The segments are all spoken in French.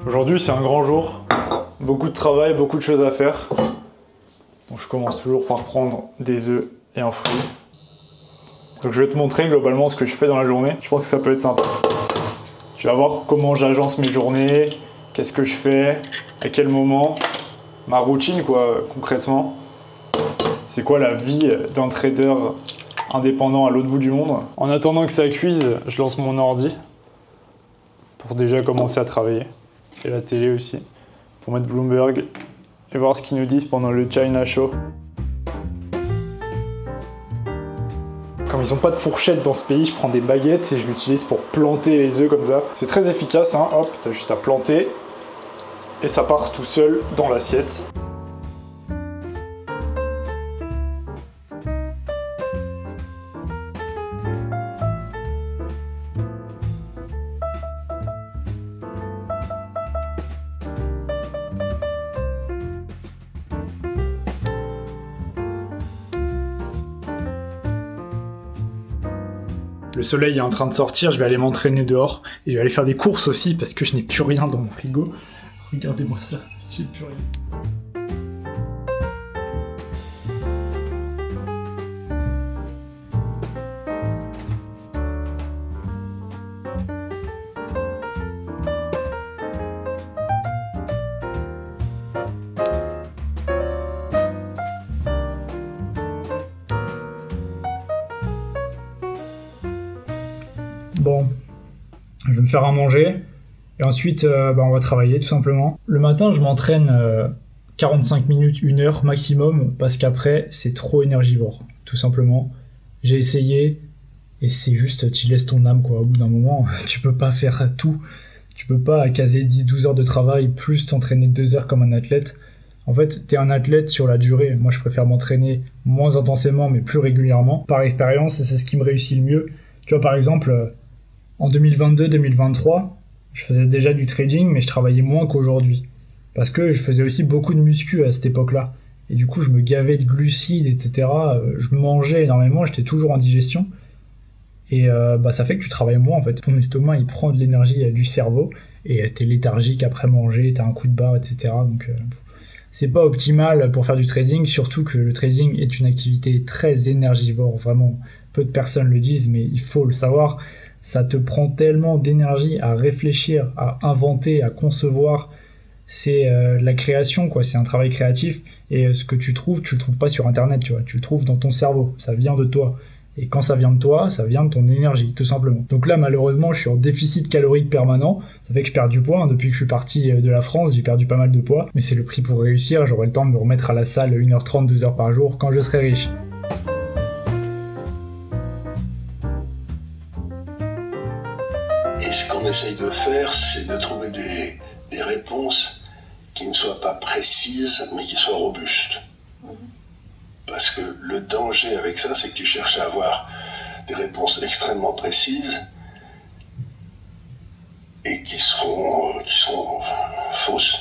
Aujourd'hui, c'est un grand jour. Beaucoup de travail, beaucoup de choses à faire. Donc je commence toujours par prendre des œufs et un fruit. Donc je vais te montrer globalement ce que je fais dans la journée. Je pense que ça peut être sympa. Tu vas voir comment j'agence mes journées, qu'est-ce que je fais, à quel moment, ma routine quoi, concrètement. C'est quoi la vie d'un trader indépendant à l'autre bout du monde. En attendant que ça cuise, je lance mon ordi pour déjà commencer à travailler. Et la télé aussi, pour mettre Bloomberg et voir ce qu'ils nous disent pendant le China Show. Comme ils n'ont pas de fourchette dans ce pays, je prends des baguettes et je l'utilise pour planter les œufs comme ça. C'est très efficace, hein. Hop, t'as juste à planter et ça part tout seul dans l'assiette. Le soleil est en train de sortir, je vais aller m'entraîner dehors et je vais aller faire des courses aussi parce que je n'ai plus rien dans mon frigo. Regardez-moi ça, j'ai plus rien. Bon, je vais me faire à manger et ensuite on va travailler tout simplement. Le matin, je m'entraîne 45 minutes, 1 heure maximum parce qu'après, c'est trop énergivore, tout simplement. J'ai essayé et c'est juste, tu laisses ton âme quoi. Au bout d'un moment, tu peux pas faire tout. Tu peux pas caser 10-12 heures de travail plus t'entraîner 2 heures comme un athlète. En fait, t'es un athlète sur la durée. Moi, je préfère m'entraîner moins intensément mais plus régulièrement. Par expérience, c'est ce qui me réussit le mieux. Tu vois, par exemple, en 2022-2023, je faisais déjà du trading, mais je travaillais moins qu'aujourd'hui. Parce que je faisais aussi beaucoup de muscu à cette époque-là. Et du coup, je me gavais de glucides, etc. Je mangeais énormément, j'étais toujours en digestion. Et ça fait que tu travailles moins, en fait. Ton estomac, il prend de l'énergie du cerveau, et t'es léthargique après manger, t'as un coup de barre, etc. Donc, c'est pas optimal pour faire du trading, surtout que le trading est une activité très énergivore. Vraiment, peu de personnes le disent, mais il faut le savoir. Ça te prend tellement d'énergie à réfléchir, à inventer, à concevoir. C'est de la création, quoi. C'est un travail créatif. Et ce que tu le trouves pas sur Internet, tu vois. Tu le trouves dans ton cerveau. Ça vient de toi. Et quand ça vient de toi, ça vient de ton énergie, tout simplement. Donc là, malheureusement, je suis en déficit calorique permanent. Ça fait que je perds du poids. Depuis que je suis parti de la France, j'ai perdu pas mal de poids. Mais c'est le prix pour réussir. J'aurai le temps de me remettre à la salle 1h30, 2 heures par jour quand je serai riche. Et ce qu'on essaye de faire, c'est de trouver des réponses qui ne soient pas précises, mais qui soient robustes. Parce que le danger avec ça, c'est que tu cherches à avoir des réponses extrêmement précises et qui seront fausses.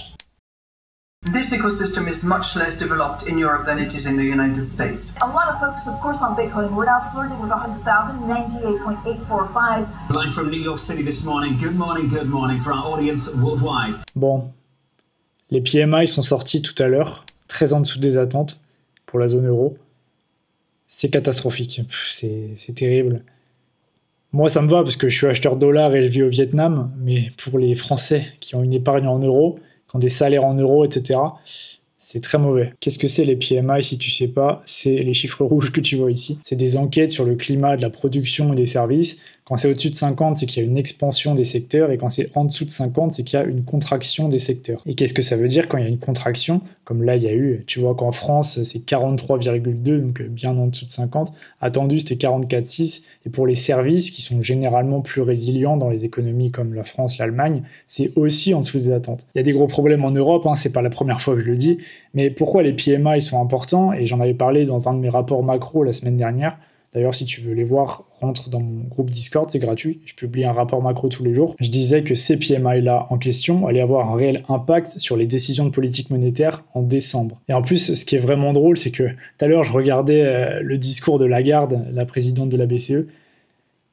This ecosystem is much less developed in Europe than it is in the United States. A lot of focus, of course, on Bitcoin. We're now flirting with 100,000, 98.845. Live from New York City this morning. Good morning for our audience worldwide. Bon, les PMI sont sortis tout à l'heure, très en dessous des attentes pour la zone euro. C'est catastrophique, c'est terrible. Moi, ça me va parce que je suis acheteur dollar et je vis au Vietnam, mais pour les Français qui ont une épargne en euros, qui ont des salaires en euros, etc., c'est très mauvais. Qu'est-ce que c'est les PMI si tu sais pas? C'est les chiffres rouges que tu vois ici. C'est des enquêtes sur le climat de la production et des services. Quand c'est au-dessus de 50, c'est qu'il y a une expansion des secteurs, et quand c'est en dessous de 50, c'est qu'il y a une contraction des secteurs. Et qu'est-ce que ça veut dire quand il y a une contraction? Comme là, il y a eu, tu vois qu'en France, c'est 43,2, donc bien en dessous de 50. Attendu, c'était 44,6. Et pour les services, qui sont généralement plus résilients dans les économies comme la France, l'Allemagne, c'est aussi en dessous des attentes. Il y a des gros problèmes en Europe, hein, c'est pas la première fois que je le dis, mais pourquoi les PMI sont importants? Et j'en avais parlé dans un de mes rapports macro la semaine dernière. D'ailleurs, si tu veux les voir, rentre dans mon groupe Discord, c'est gratuit. Je publie un rapport macro tous les jours. Je disais que ces PMI-là en question allaient avoir un réel impact sur les décisions de politique monétaire en décembre. Et en plus, ce qui est vraiment drôle, c'est que tout à l'heure, je regardais le discours de Lagarde, la présidente de la BCE,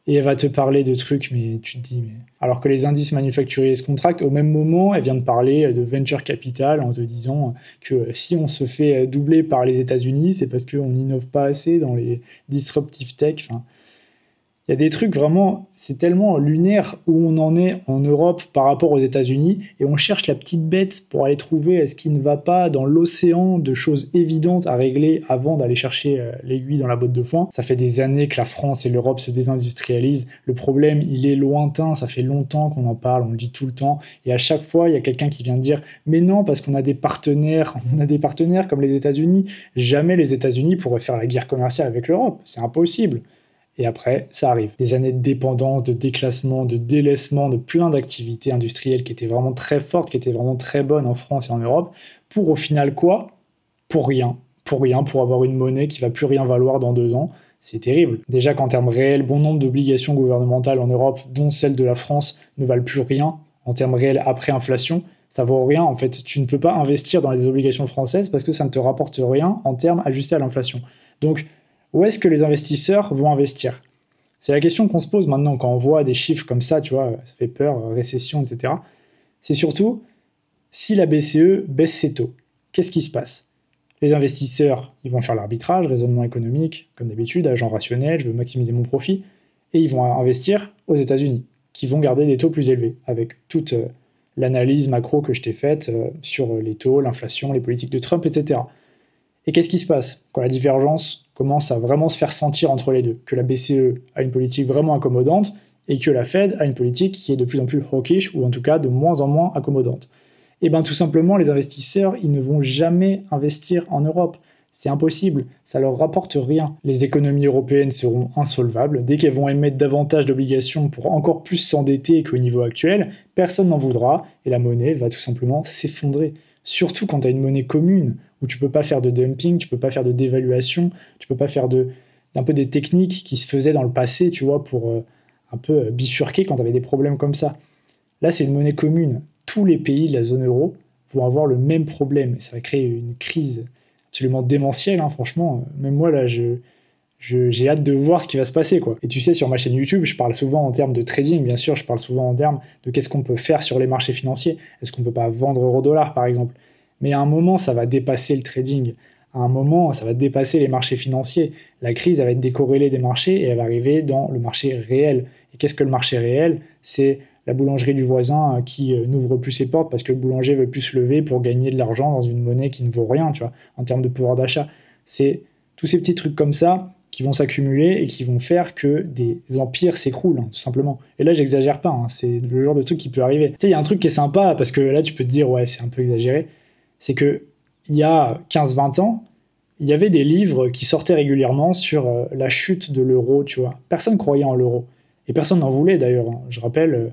Et elle va te parler de trucs, mais tu te dis... Mais... Alors que les indices manufacturiers se contractent, au même moment, elle vient de parler de venture capital en te disant que si on se fait doubler par les États-Unis, c'est parce qu'on n'innove pas assez dans les disruptive tech. Enfin, il y a des trucs vraiment, c'est tellement lunaire où on en est en Europe par rapport aux États-Unis, et on cherche la petite bête pour aller trouver ce qui ne va pas dans l'océan de choses évidentes à régler avant d'aller chercher l'aiguille dans la botte de foin. Ça fait des années que la France et l'Europe se désindustrialisent. Le problème, il est lointain, ça fait longtemps qu'on en parle, on le dit tout le temps, et à chaque fois, il y a quelqu'un qui vient dire « Mais non, parce qu'on a des partenaires comme les États-Unis. Jamais les États-Unis pourraient faire la guerre commerciale avec l'Europe, c'est impossible. » Et après, ça arrive. Des années de dépendance, de déclassement, de délaissement, de plein d'activités industrielles qui étaient vraiment très fortes, qui étaient vraiment très bonnes en France et en Europe, pour au final quoi ? Pour rien. Pour rien, pour avoir une monnaie qui va plus rien valoir dans 2 ans. C'est terrible. Déjà qu'en termes réels, bon nombre d'obligations gouvernementales en Europe, dont celle de la France, ne valent plus rien en termes réels après inflation. Ça vaut rien, en fait. Tu ne peux pas investir dans les obligations françaises parce que ça ne te rapporte rien en termes ajustés à l'inflation. Donc, où est-ce que les investisseurs vont investir ? C'est la question qu'on se pose maintenant quand on voit des chiffres comme ça, tu vois, ça fait peur, récession, etc. C'est surtout, si la BCE baisse ses taux, qu'est-ce qui se passe ? Les investisseurs, ils vont faire l'arbitrage, raisonnement économique, comme d'habitude, agent rationnel, je veux maximiser mon profit, et ils vont investir aux États-Unis, qui vont garder des taux plus élevés, avec toute l'analyse macro que je t'ai faite sur les taux, l'inflation, les politiques de Trump, etc. Et qu'est-ce qui se passe quand la divergence commence à vraiment se faire sentir entre les deux ? Que la BCE a une politique vraiment accommodante et que la Fed a une politique qui est de plus en plus hawkish, ou en tout cas de moins en moins accommodante. Et bien tout simplement, les investisseurs, ils ne vont jamais investir en Europe. C'est impossible, ça leur rapporte rien. Les économies européennes seront insolvables. Dès qu'elles vont émettre davantage d'obligations pour encore plus s'endetter qu'au niveau actuel, personne n'en voudra et la monnaie va tout simplement s'effondrer. Surtout quand tu as une monnaie commune, où tu peux pas faire de dumping, tu peux pas faire de dévaluation, tu peux pas faire d'un peu des techniques qui se faisaient dans le passé, tu vois, pour un peu bifurquer quand tu avais des problèmes comme ça. Là, c'est une monnaie commune. Tous les pays de la zone euro vont avoir le même problème. Et ça va créer une crise absolument démentielle, hein, franchement. Même moi, là, j'ai hâte de voir ce qui va se passer, quoi. Et tu sais, sur ma chaîne YouTube, je parle souvent en termes de trading, bien sûr, je parle souvent en termes de qu'est-ce qu'on peut faire sur les marchés financiers. Est-ce qu'on peut pas vendre euro-dollar, par exemple ? Mais à un moment, ça va dépasser le trading. À un moment, ça va dépasser les marchés financiers. La crise, elle va être décorrélée des marchés et elle va arriver dans le marché réel. Et qu'est-ce que le marché réel ? C'est la boulangerie du voisin qui n'ouvre plus ses portes parce que le boulanger veut plus se lever pour gagner de l'argent dans une monnaie qui ne vaut rien, tu vois, en termes de pouvoir d'achat. C'est tous ces petits trucs comme ça qui vont s'accumuler et qui vont faire que des empires s'écroulent, hein, tout simplement. Et là, j'exagère pas, hein, c'est le genre de truc qui peut arriver. Tu sais, il y a un truc qui est sympa, parce que là, tu peux te dire, ouais, c'est un peu exagéré, c'est que il y a 15-20 ans, il y avait des livres qui sortaient régulièrement sur la chute de l'euro, tu vois. Personne croyait en l'euro. Et personne n'en voulait, d'ailleurs. Hein. Je rappelle,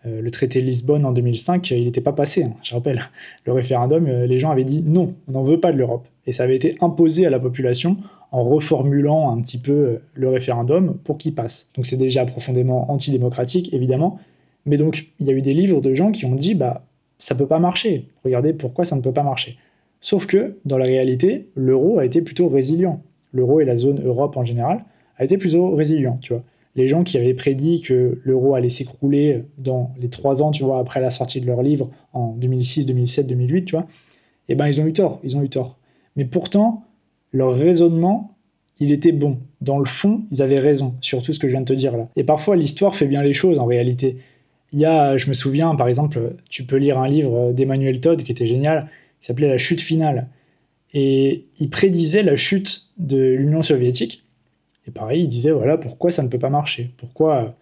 le traité de Lisbonne en 2005, il n'était pas passé. Hein. Je rappelle, le référendum, les gens avaient dit non, on n'en veut pas de l'Europe. Et ça avait été imposé à la population en reformulant un petit peu le référendum pour qu'il passe. Donc c'est déjà profondément antidémocratique, évidemment. Mais donc, il y a eu des livres de gens qui ont dit, bah, ça peut pas marcher. Regardez pourquoi ça ne peut pas marcher. Sauf que, dans la réalité, l'euro a été plutôt résilient. L'euro et la zone Europe en général a été plutôt résilient, tu vois. Les gens qui avaient prédit que l'euro allait s'écrouler dans les 3 ans, tu vois, après la sortie de leur livre en 2006, 2007, 2008, tu vois, eh ben ils ont eu tort. Mais pourtant, leur raisonnement, il était bon. Dans le fond, ils avaient raison sur tout ce que je viens de te dire là. Et parfois, l'histoire fait bien les choses en réalité. Je me souviens, par exemple, tu peux lire un livre d'Emmanuel Todd qui était génial, qui s'appelait La chute finale. Et il prédisait la chute de l'Union soviétique. Et pareil, il disait, voilà, pourquoi ça ne peut pas marcher ? Pourquoi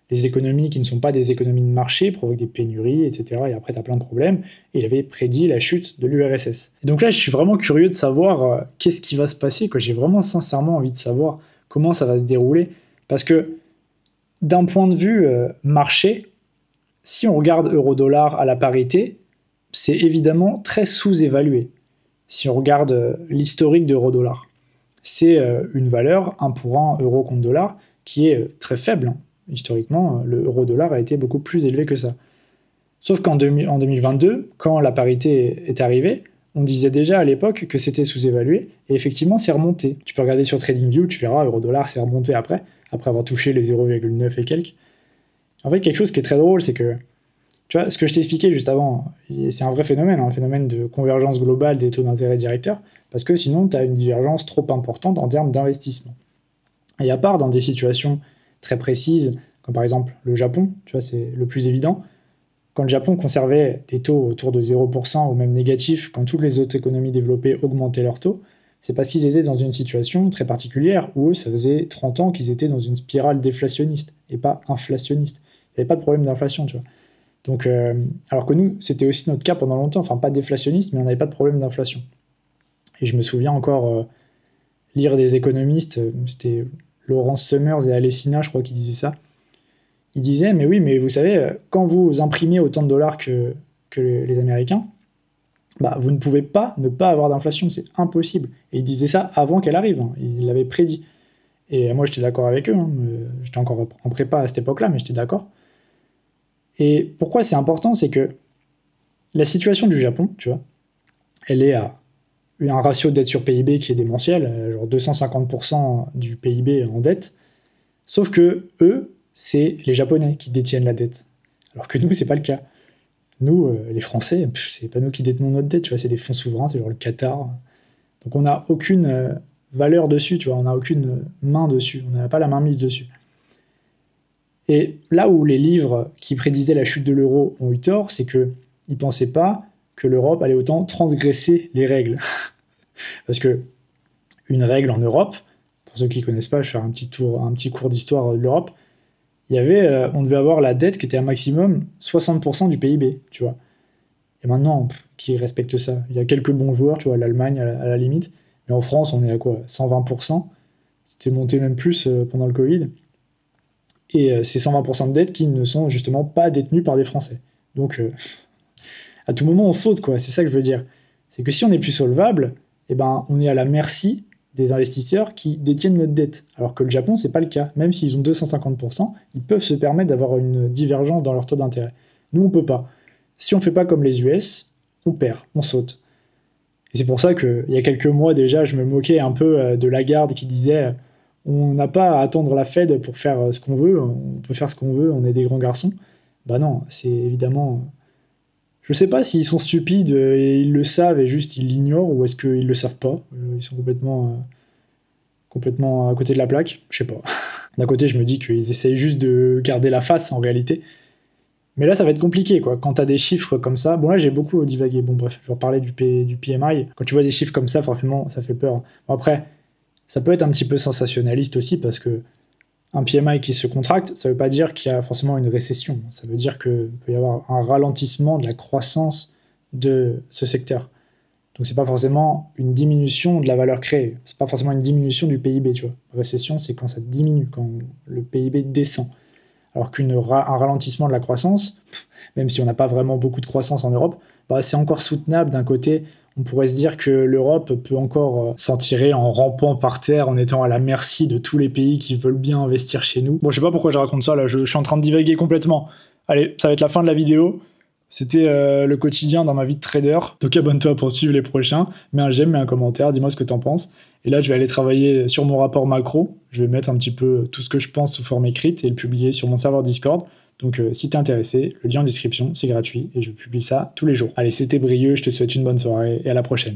les économies qui ne sont pas des économies de marché provoquent des pénuries, etc. Et après, tu as plein de problèmes. Et il avait prédit la chute de l'URSS. Et donc là, je suis vraiment curieux de savoir qu'est-ce qui va se passer, quoi. J'ai vraiment sincèrement envie de savoir comment ça va se dérouler. Parce que d'un point de vue marché, si on regarde euro-dollar à la parité, c'est évidemment très sous-évalué. Si on regarde l'historique d'euro-dollar, c'est une valeur 1 pour 1 euro contre dollar qui est très faible. Historiquement, le euro-dollar a été beaucoup plus élevé que ça. Sauf qu'en 2022, quand la parité est arrivée, on disait déjà à l'époque que c'était sous-évalué, et effectivement, c'est remonté. Tu peux regarder sur TradingView, tu verras, euro-dollar, c'est remonté après. après avoir touché les 0,9 et quelques. En fait, quelque chose qui est très drôle, c'est que, tu vois, ce que je t'ai expliqué juste avant, c'est un vrai phénomène, un phénomène de convergence globale des taux d'intérêt directeurs, parce que sinon, tu as une divergence trop importante en termes d'investissement. Et à part dans des situations très précises, comme par exemple le Japon, tu vois, c'est le plus évident, quand le Japon conservait des taux autour de 0% ou même négatifs, quand toutes les autres économies développées augmentaient leurs taux, c'est parce qu'ils étaient dans une situation très particulière où eux, ça faisait 30 ans qu'ils étaient dans une spirale déflationniste et pas inflationniste. Il n'y avait pas de problème d'inflation, tu vois. Donc, alors que nous, c'était aussi notre cas pendant longtemps, enfin pas déflationniste, mais on n'avait pas de problème d'inflation. Et je me souviens encore lire des économistes, c'était Lawrence Summers et Alessina, je crois qu'ils disaient ça. Ils disaient, mais oui, mais vous savez, quand vous imprimez autant de dollars que les Américains, bah, vous ne pouvez pas ne pas avoir d'inflation, c'est impossible. Et ils disaient ça avant qu'elle arrive, hein. Ils l'avaient prédit. Et moi, j'étais d'accord avec eux, hein. J'étais encore en prépa à cette époque-là, mais j'étais d'accord. Et pourquoi c'est important, c'est que la situation du Japon, tu vois, elle est à un ratio de dette sur PIB qui est démentiel, genre 250% du PIB en dette, sauf que eux, c'est les Japonais qui détiennent la dette. Alors que nous, c'est pas le cas. Nous, les Français, c'est pas nous qui détenons notre dette, tu vois, c'est des fonds souverains, c'est genre le Qatar. Donc on n'a aucune valeur dessus, tu vois, on n'a aucune main dessus, on n'a pas la main mise dessus. Et là où les livres qui prédisaient la chute de l'euro ont eu tort, c'est qu'ils ne pensaient pas que l'Europe allait autant transgresser les règles. Parce que une règle en Europe, pour ceux qui ne connaissent pas, je vais faire un petit cours d'histoire de l'Europe, on devait avoir la dette qui était un maximum 60% du PIB, tu vois. Et maintenant, qui respecte ça? Il y a quelques bons joueurs, tu vois, l'Allemagne à la limite, mais en France, on est à quoi? 120%. C'était monté même plus pendant le Covid. Et c'est 120% de dettes qui ne sont justement pas détenues par des Français. Donc, à tout moment, on saute, quoi. C'est ça que je veux dire. C'est que si on n'est plus solvable, eh ben, on est à la merci des investisseurs qui détiennent notre dette. Alors que le Japon, c'est pas le cas. Même s'ils ont 250%, ils peuvent se permettre d'avoir une divergence dans leur taux d'intérêt. Nous, on peut pas. Si on fait pas comme les US, on perd, on saute. Et c'est pour ça qu'il y a quelques mois déjà, je me moquais un peu de Lagarde qui disait on n'a pas à attendre la Fed pour faire ce qu'on veut, on peut faire ce qu'on veut, on est des grands garçons. Bah non, c'est évidemment... Je sais pas s'ils sont stupides et ils le savent et juste ils l'ignorent, ou est-ce qu'ils le savent pas, ils sont complètement à côté de la plaque, je sais pas. D'un côté, je me dis qu'ils essayent juste de garder la face en réalité. Mais là, ça va être compliqué, quoi. Quand t'as des chiffres comme ça... Bon, là, j'ai beaucoup divagué. Bon, bref, je vais reparler du PMI. Quand tu vois des chiffres comme ça, forcément, ça fait peur. Bon, après, ça peut être un petit peu sensationnaliste aussi, parce que un PMI qui se contracte, ça veut pas dire qu'il y a forcément une récession. Ça veut dire qu'il peut y avoir un ralentissement de la croissance de ce secteur. Donc, c'est pas forcément une diminution de la valeur créée. C'est pas forcément une diminution du PIB, tu vois. Récession, c'est quand ça diminue, quand le PIB descend. Alors qu'un ralentissement de la croissance, même si on n'a pas vraiment beaucoup de croissance en Europe, bah c'est encore soutenable d'un côté. On pourrait se dire que l'Europe peut encore s'en tirer en rampant par terre, en étant à la merci de tous les pays qui veulent bien investir chez nous. Bon, je sais pas pourquoi je raconte ça, là, je suis en train de divaguer complètement. Allez, ça va être la fin de la vidéo. C'était le quotidien dans ma vie de trader. Donc abonne-toi pour suivre les prochains. Mets un j'aime, mets un commentaire, dis-moi ce que t'en penses. Et là, je vais aller travailler sur mon rapport macro. Je vais mettre un petit peu tout ce que je pense sous forme écrite et le publier sur mon serveur Discord. Donc si t'es intéressé, le lien en description, c'est gratuit et je publie ça tous les jours. Allez, c'était Brieux, je te souhaite une bonne soirée et à la prochaine.